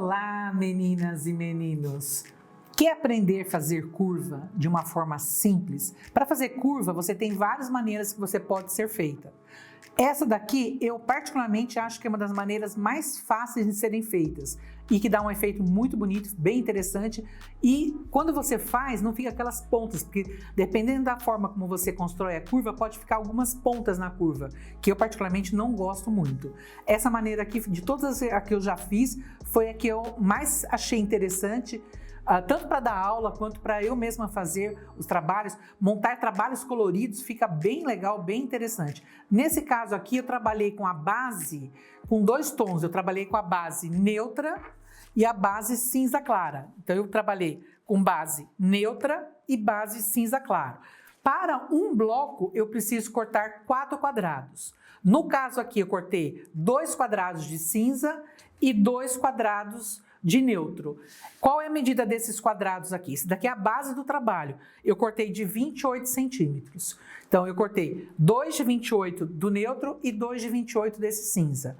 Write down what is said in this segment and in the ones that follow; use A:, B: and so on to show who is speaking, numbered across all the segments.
A: Olá, meninas e meninos! Quer aprender a fazer curva de uma forma simples? Para fazer curva, você tem várias maneiras que você pode ser feita. Essa daqui, eu particularmente acho que é uma das maneiras mais fáceis de serem feitas e que dá um efeito muito bonito, bem interessante, e quando você faz, não fica aquelas pontas, porque dependendo da forma como você constrói a curva, pode ficar algumas pontas na curva, que eu particularmente não gosto muito. Essa maneira aqui, de todas as que eu já fiz, foi a que eu mais achei interessante, tanto para dar aula quanto para eu mesma fazer os trabalhos, montar trabalhos coloridos, fica bem legal, bem interessante. Nesse caso aqui eu trabalhei com a base, com dois tons, eu trabalhei com a base neutra e a base cinza clara. Então eu trabalhei com base neutra e base cinza claro. Para um bloco eu preciso cortar 4 quadrados. No caso aqui eu cortei 2 quadrados de cinza e 2 quadrados de neutro. Qual é a medida desses quadrados aqui? Esse daqui é a base do trabalho. Eu cortei de 28 centímetros. Então, eu cortei 2 de 28 do neutro e 2 de 28 desse cinza.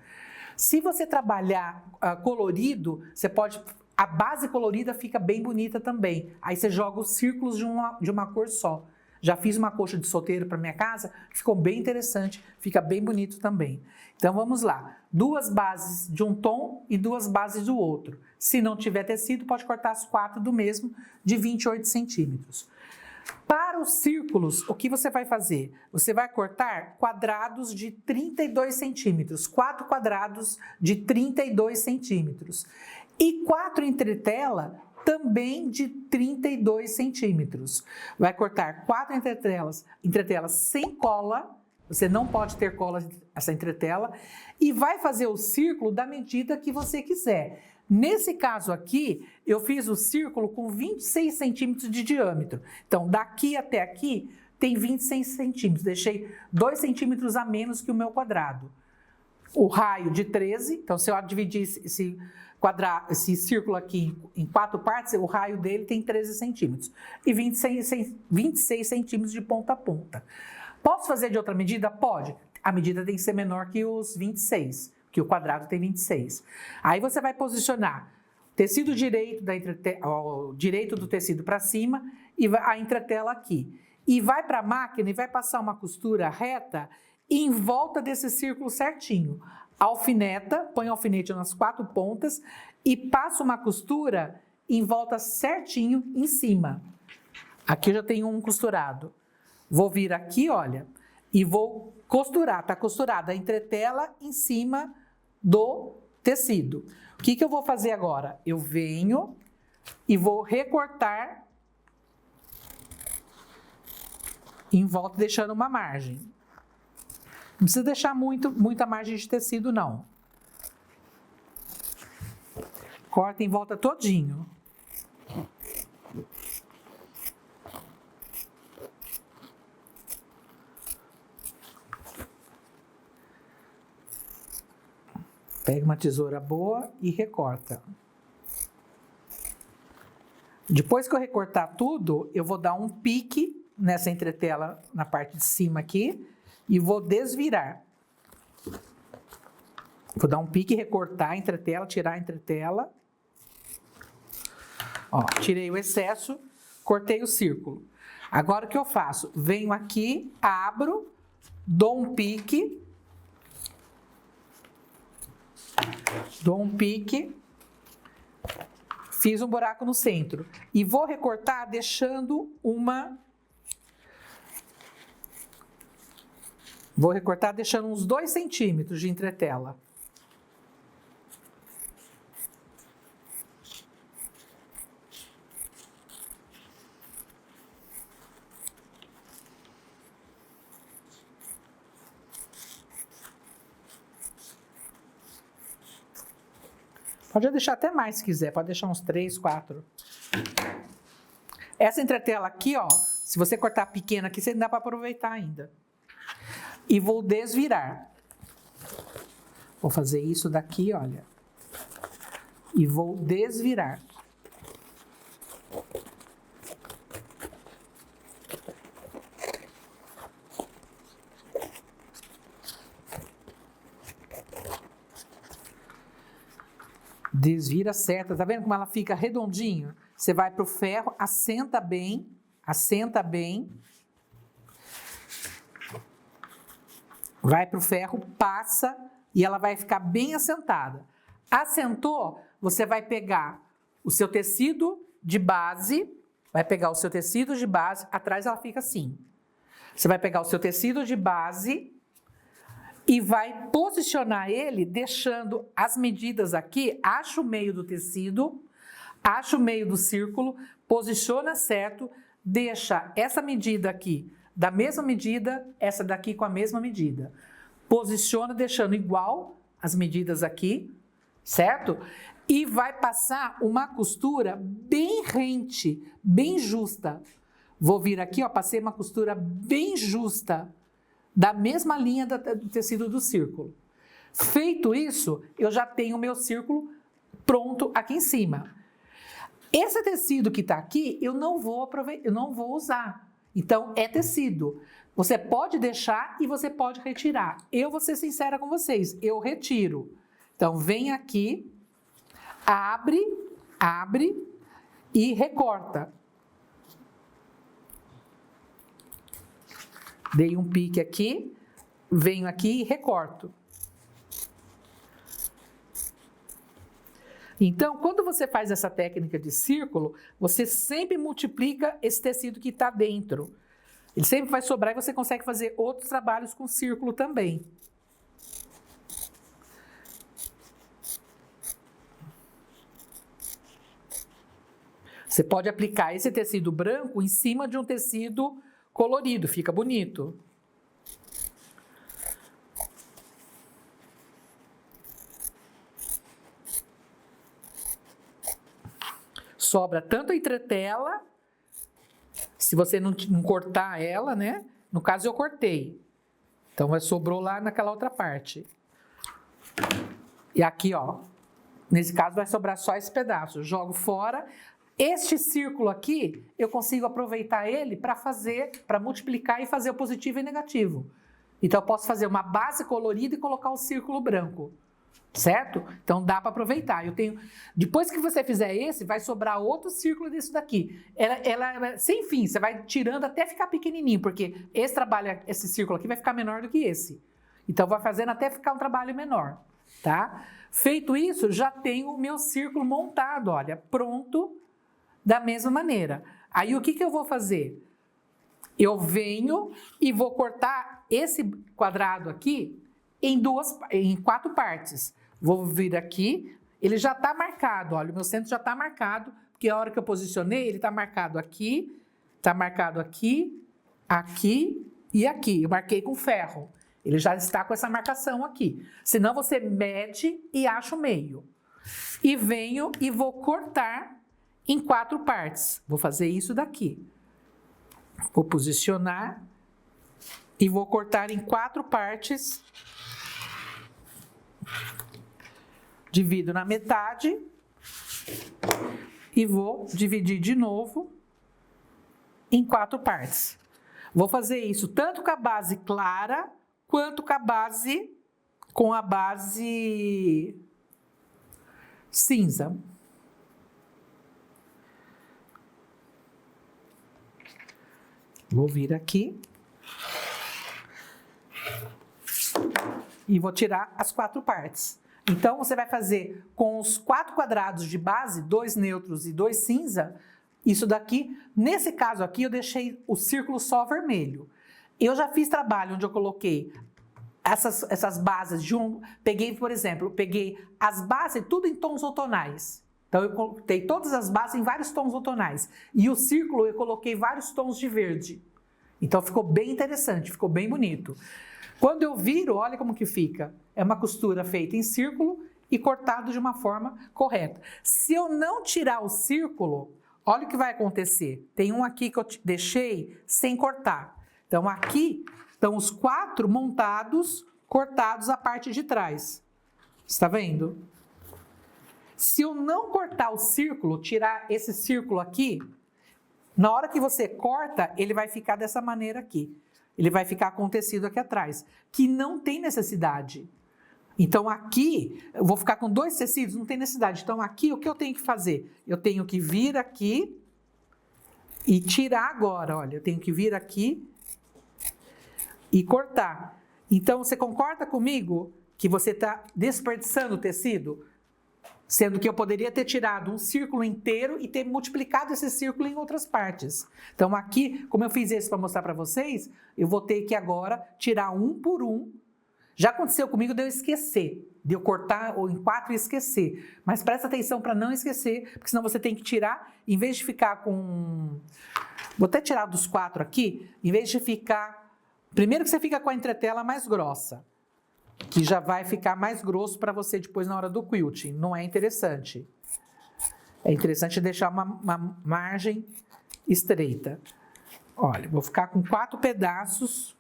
A: Se você trabalhar colorido, você pode... A base colorida fica bem bonita também. Aí você joga os círculos de uma cor só. Já fiz uma coxa de solteiro para minha casa, ficou bem interessante, fica bem bonito também. Então vamos lá, 2 bases de um tom e 2 bases do outro. Se não tiver tecido, pode cortar as 4 do mesmo, de 28 centímetros. Para os círculos, o que você vai fazer? Você vai cortar quadrados de 32 centímetros, 4 quadrados de 32 centímetros. E 4 entretela também de 32 centímetros. Vai cortar 4 entretelas sem cola, você não pode ter cola essa entretela, e vai fazer o círculo da medida que você quiser. Nesse caso aqui, eu fiz o círculo com 26 centímetros de diâmetro. Então, daqui até aqui tem 26 centímetros, deixei 2 centímetros a menos que o meu quadrado. O raio de 13, então se eu dividir esse círculo aqui em 4 partes, o raio dele tem 13 centímetros e 26 centímetros de ponta a ponta. Posso fazer de outra medida? Pode. A medida tem que ser menor que os 26, que o quadrado tem 26. Aí você vai posicionar o tecido direito do tecido para cima e a entretela aqui. E vai para a máquina e vai passar uma costura reta em volta desse círculo certinho. Alfineta, põe o alfinete nas 4 pontas e passa uma costura em volta certinho em cima. Aqui eu já tenho um costurado. Vou vir aqui, olha, e vou costurar, tá costurada a entretela em cima do tecido. O que eu vou fazer agora? Eu venho e vou recortar em volta, deixando uma margem. Não precisa deixar muita margem de tecido, não. Corta em volta todinho. Pega uma tesoura boa e recorta. Depois que eu recortar tudo, eu vou dar um pique nessa entretela na parte de cima aqui e vou desvirar. Vou dar um pique, recortar a entretela, tirar a entretela. Ó, tirei o excesso, cortei o círculo. Agora o que eu faço? Venho aqui, abro, dou um pique. Fiz um buraco no centro e vou recortar deixando uns 2 centímetros de entretela. Pode deixar até mais se quiser, pode deixar uns 3, 4. Essa entretela aqui, ó, se você cortar pequena aqui, você dá para aproveitar ainda. E vou desvirar. Vou fazer isso daqui, olha. E vou desvirar. Desvira certa, tá vendo como ela fica redondinha? Você vai pro ferro, assenta bem, vai pro ferro, passa e ela vai ficar bem assentada. Assentou, você vai pegar o seu tecido de base, atrás ela fica assim. Você vai pegar o seu tecido de base e vai posicionar ele deixando as medidas aqui, acha o meio do tecido, acha o meio do círculo, posiciona certo, deixa essa medida aqui da mesma medida, essa daqui com a mesma medida. Posiciona deixando igual as medidas aqui, certo? E vai passar uma costura bem rente, bem justa. Vou vir aqui, ó, passei uma costura bem justa, da mesma linha do tecido do círculo. Feito isso, eu já tenho o meu círculo pronto aqui em cima. Esse tecido que está aqui, eu não vou usar. Então, é tecido. Você pode deixar e você pode retirar. Eu vou ser sincera com vocês, eu retiro. Então, vem aqui, abre e recorta. Dei um pique aqui, venho aqui e recorto. Então, quando você faz essa técnica de círculo, você sempre multiplica esse tecido que está dentro. Ele sempre vai sobrar e você consegue fazer outros trabalhos com círculo também. Você pode aplicar esse tecido branco em cima de um tecido colorido, fica bonito. Sobra tanto a entretela, se você não cortar ela, né? No caso eu cortei, então sobrou lá naquela outra parte. E aqui, ó, nesse caso vai sobrar só esse pedaço, jogo fora. Este círculo aqui, eu consigo aproveitar ele para multiplicar e fazer o positivo e negativo. Então, eu posso fazer uma base colorida e colocar o círculo branco, certo? Então, dá para aproveitar. Depois que você fizer esse, vai sobrar outro círculo desse daqui. Ela sem fim, você vai tirando até ficar pequenininho, porque esse círculo aqui vai ficar menor do que esse. Então, vai fazendo até ficar um trabalho menor, tá? Feito isso, já tenho o meu círculo montado, olha, pronto. Da mesma maneira. Aí o que eu vou fazer? Eu venho e vou cortar esse quadrado aqui em 4 partes. Vou vir aqui, ele já está marcado, olha, o meu centro já está marcado, porque a hora que eu posicionei, ele está marcado aqui, aqui e aqui. Eu marquei com ferro. Ele já está com essa marcação aqui. Senão você mede e acha o meio. E venho e vou cortar em 4 partes. Vou fazer isso daqui. Vou posicionar e vou cortar em 4 partes. Divido na metade e vou dividir de novo em 4 partes. Vou fazer isso tanto com a base clara quanto com a base cinza. Vou vir aqui e vou tirar as 4 partes. Então, você vai fazer com os 4 quadrados de base, 2 neutros e 2 cinza, isso daqui. Nesse caso aqui, eu deixei o círculo só vermelho. Eu já fiz trabalho onde eu coloquei essas bases peguei, por exemplo, as bases tudo em tons outonais. Então, eu coloquei todas as bases em vários tons outonais. E o círculo eu coloquei vários tons de verde. Então, ficou bem interessante, ficou bem bonito. Quando eu viro, olha como que fica. É uma costura feita em círculo e cortado de uma forma correta. Se eu não tirar o círculo, olha o que vai acontecer. Tem um aqui que eu deixei sem cortar. Então, aqui estão os 4 montados, cortados a parte de trás. Está vendo? Se eu não cortar o círculo, tirar esse círculo aqui, na hora que você corta, ele vai ficar dessa maneira aqui. Ele vai ficar com o tecido aqui atrás, que não tem necessidade. Então aqui, eu vou ficar com 2 tecidos, não tem necessidade. Então aqui, o que eu tenho que fazer? Eu tenho que vir aqui e tirar agora, olha. Eu tenho que vir aqui e cortar. Então, você concorda comigo que você está desperdiçando o tecido? Sendo que eu poderia ter tirado um círculo inteiro e ter multiplicado esse círculo em outras partes. Então aqui, como eu fiz esse para mostrar para vocês, eu vou ter que agora tirar um por um. Já aconteceu comigo de eu esquecer, de eu cortar ou em 4 e esquecer. Mas presta atenção para não esquecer, porque senão você tem que tirar, em vez de ficar com... Vou até tirar dos 4 aqui, em vez de ficar... Primeiro que você fica com a entretela mais grossa, que já vai ficar mais grosso para você depois na hora do quilting. Não é interessante. É interessante deixar uma margem estreita. Olha, vou ficar com 4 pedaços.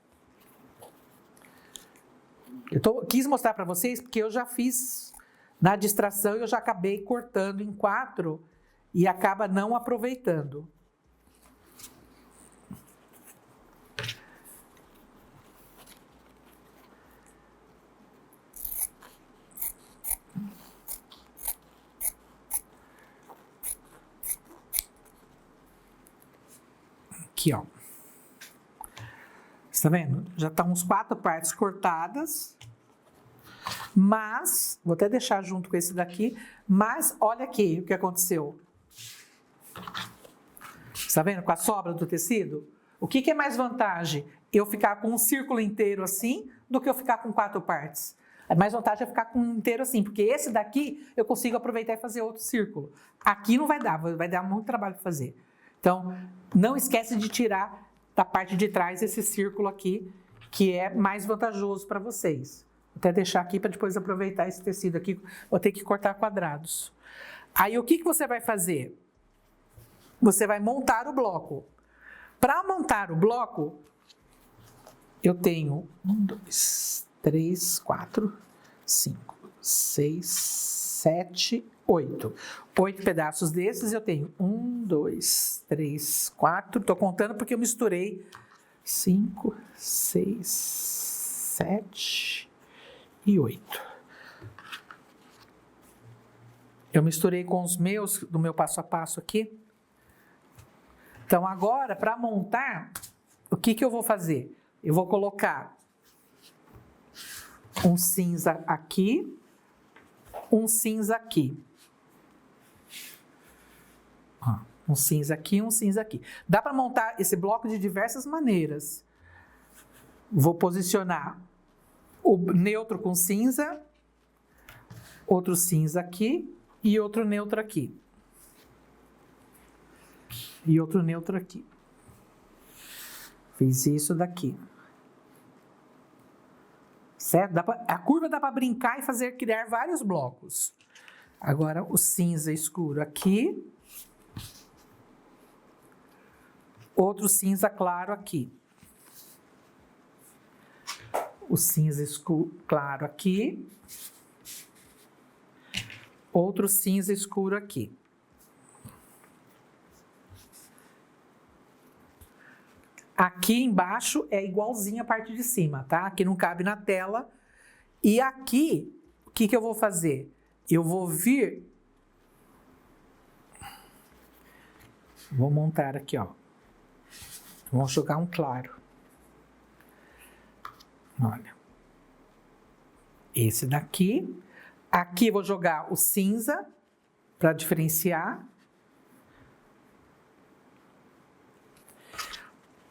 A: Quis mostrar para vocês porque eu já fiz na distração e eu já acabei cortando em 4 e acaba não aproveitando. Aqui, ó. Você tá vendo? Já estão uns 4 partes cortadas. Mas, vou até deixar junto com esse daqui. Mas, olha aqui o que aconteceu. Você tá vendo? Com a sobra do tecido. O que é mais vantagem? Eu ficar com um círculo inteiro assim, do que eu ficar com 4 partes. A mais vantagem é ficar com um inteiro assim, porque esse daqui eu consigo aproveitar e fazer outro círculo. Aqui não vai dar muito trabalho para fazer. Então, não esquece de tirar da parte de trás esse círculo aqui, que é mais vantajoso para vocês. Vou até deixar aqui para depois aproveitar esse tecido aqui. Vou ter que cortar quadrados. Aí, o que você vai fazer? Você vai montar o bloco. Para montar o bloco, eu tenho 1, 2, 3, 4, 5, 6, 7, 8. 8 pedaços desses eu tenho 1, 2, 3, 4. Estou contando porque eu misturei 5, 6, 7 e 8. Eu misturei com os meus, do meu passo a passo aqui. Então agora, para montar, o que eu vou fazer? Eu vou colocar um cinza aqui, um cinza aqui. Um cinza aqui, um cinza aqui. Dá para montar esse bloco de diversas maneiras. Vou posicionar o neutro com cinza, outro cinza aqui e outro neutro aqui. E outro neutro aqui. Fiz isso daqui. Certo? A curva dá para brincar e criar vários blocos. Agora o cinza escuro aqui. Outro cinza claro aqui. O cinza escuro claro aqui. Outro cinza escuro aqui. Aqui embaixo é igualzinho a parte de cima, tá? Aqui não cabe na tela. E aqui, o que eu vou fazer? Eu vou vir... Vou montar aqui, ó. Vamos jogar um claro. Olha. Esse daqui. Aqui eu vou jogar o cinza para diferenciar.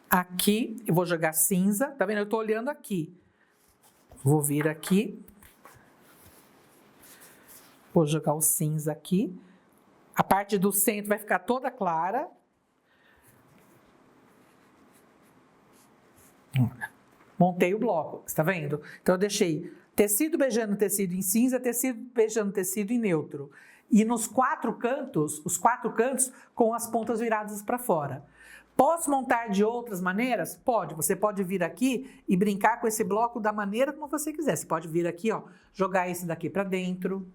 A: Aqui eu vou jogar cinza. Tá vendo? Eu tô olhando aqui. Vou vir aqui. Vou jogar o cinza aqui. A parte do centro vai ficar toda clara. Montei o bloco, está vendo? Então eu deixei tecido beijando tecido em cinza, tecido beijando tecido em neutro. E nos 4 cantos, os 4 cantos com as pontas viradas para fora. Posso montar de outras maneiras? Pode. Você pode vir aqui e brincar com esse bloco da maneira como você quiser. Você pode vir aqui, ó, jogar esse daqui para dentro.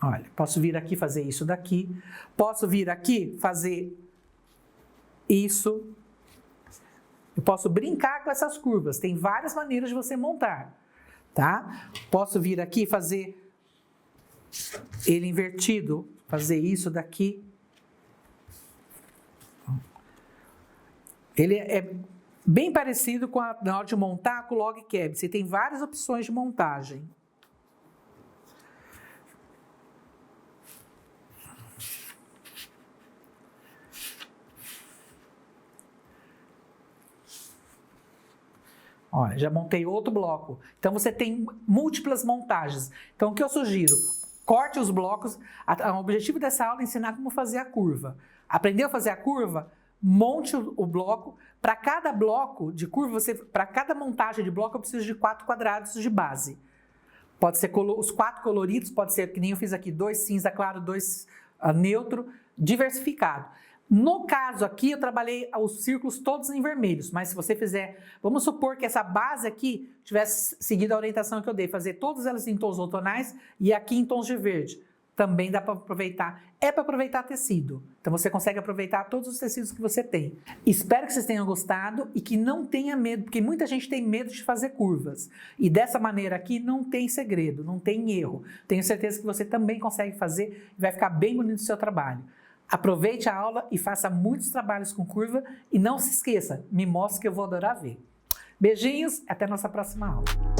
A: Olha, posso vir aqui fazer isso daqui. Posso vir aqui fazer isso. Eu posso brincar com essas curvas. Tem várias maneiras de você montar, tá? Posso vir aqui e fazer ele invertido, fazer isso daqui. Ele é bem parecido com na hora de montar com o log cabin. Você tem várias opções de montagem. Olha, já montei outro bloco. Então, você tem múltiplas montagens. Então, o que eu sugiro? Corte os blocos. O objetivo dessa aula é ensinar como fazer a curva. Aprendeu a fazer a curva? Monte o bloco. Para cada bloco de curva, para cada montagem de bloco, eu preciso de 4 quadrados de base. Pode ser os 4 coloridos, pode ser que nem eu fiz aqui, 2 cinza claro, 2 neutro, diversificado. No caso aqui, eu trabalhei os círculos todos em vermelhos, mas se você fizer, vamos supor que essa base aqui tivesse seguido a orientação que eu dei, fazer todas elas em tons outonais e aqui em tons de verde. Também dá para aproveitar, é para aproveitar tecido. Então você consegue aproveitar todos os tecidos que você tem. Espero que vocês tenham gostado e que não tenha medo, porque muita gente tem medo de fazer curvas. E dessa maneira aqui não tem segredo, não tem erro. Tenho certeza que você também consegue fazer e vai ficar bem bonito o seu trabalho. Aproveite a aula e faça muitos trabalhos com curva e não se esqueça, me mostre que eu vou adorar ver. Beijinhos, até a nossa próxima aula.